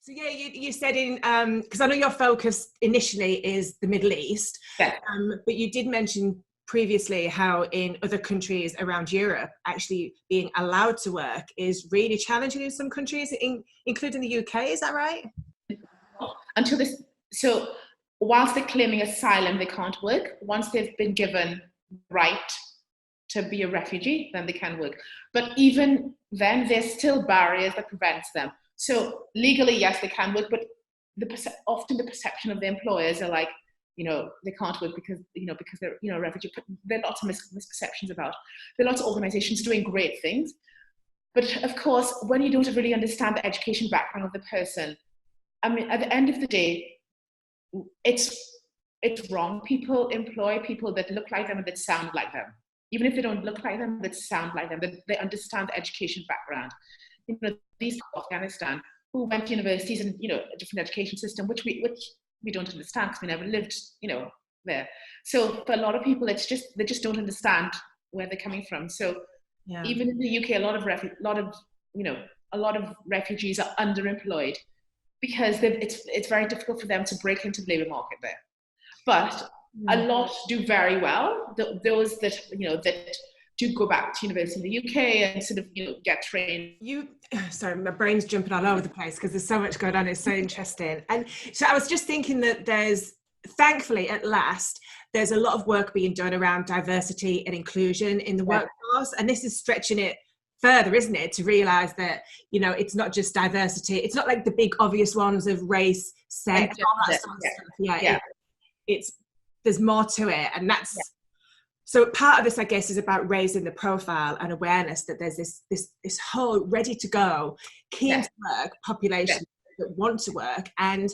So yeah, you said in, because I know your focus initially is the Middle East, Yeah. but you did mention previously how in other countries around Europe, actually being allowed to work is really challenging in some countries, including the UK. Is that right? Until this, so whilst they're claiming asylum, they can't work. Once they've been given right to be a refugee, then they can work. But even then, there's still barriers that prevents them. So legally, yes, they can work, but often the perception of the employers are like, they can't work because they're, refugee. There are lots of misperceptions about. There are lots of organizations doing great things. But of course, when you don't really understand the education background of the person, I mean, at the end of the day, it's wrong. People employ people that look like them and that sound like them. Even if they don't look like them, that sound like them, that they understand the education background. These people from Afghanistan who went to universities and, a different education system, which we don't understand because we never lived, there. So for a lot of people, they just don't understand where they're coming from. So yeah. Even in the UK, a lot of refugees are underemployed because it's very difficult for them to break into the labour market there. But a lot do very well. Those that do go back to university in the UK and sort of get trained. Sorry, my brain's jumping all over the place because there's so much going on. It's so interesting. And so I was just thinking that thankfully at last, there's a lot of work being done around diversity and inclusion in the workforce, and this is stretching it further, isn't it, to realize that it's not just diversity. It's not like the big obvious ones of race, sex, all that sort of stuff. There's more to it, and that's so part of this, I guess, is about raising the profile and awareness that there's this whole ready to go, keen to work population that want to work. And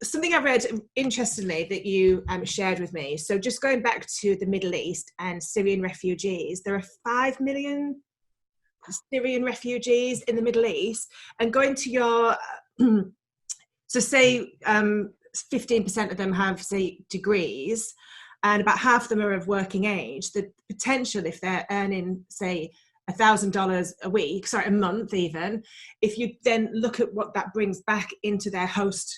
something I read interestingly that you shared with me. So just going back to the Middle East and Syrian refugees, there are 5 million Syrian refugees in the Middle East, and going to your so say 15% of them have, say, degrees, and about half of them are of working age. The potential, if they're earning, say, $1,000 a month even, if you then look at what that brings back into their host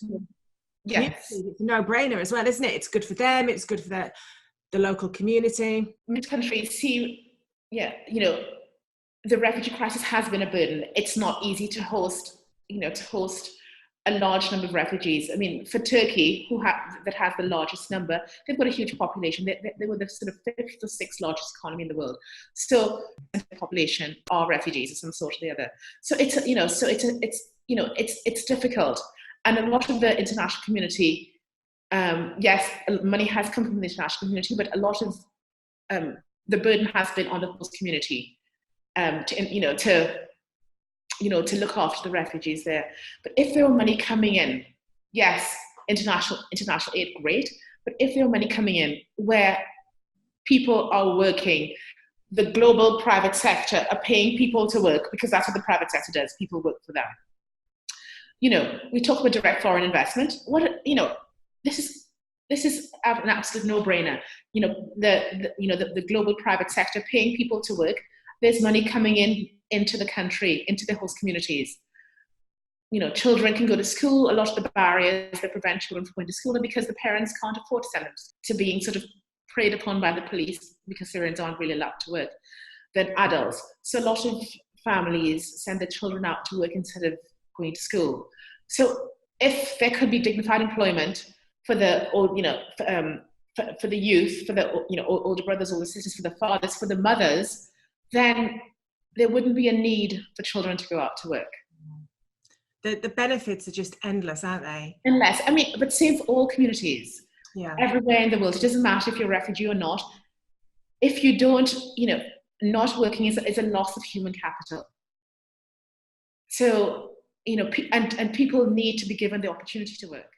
community, it's a no-brainer as well, isn't it? It's good for them, it's good for the local community. Many countries see, the refugee crisis has been a burden. It's not easy to host a large number of refugees. I mean, for Turkey, that has the largest number, they've got a huge population. They were the sort of 5th or 6th largest economy in the world. So the population are refugees of some sort or the other. So it's difficult. And a lot of the international community, yes, money has come from the international community, but a lot of the burden has been on the host community to look after the refugees there. But if there were money coming in, yes, international aid, great. But if there were money coming in where people are working, the global private sector are paying people to work, because that's what the private sector does. People work for them. We talk about direct foreign investment. This is an absolute no-brainer. The global private sector paying people to work. There's money coming into the country, into the host communities. Children can go to school. A lot of the barriers that prevent children from going to school are because the parents can't afford to send them to being sort of preyed upon by the police because Syrians aren't really allowed to work than adults. So a lot of families send their children out to work instead of going to school. So if there could be dignified employment for the for the youth, for the older brothers, older sisters, for the fathers, for the mothers, then there wouldn't be a need for children to go out to work. The benefits are just endless, aren't they? Endless. I mean, but same for all communities. Yeah. Everywhere in the world. It doesn't matter if you're a refugee or not. If you don't, not working is a loss of human capital. So, and people need to be given the opportunity to work.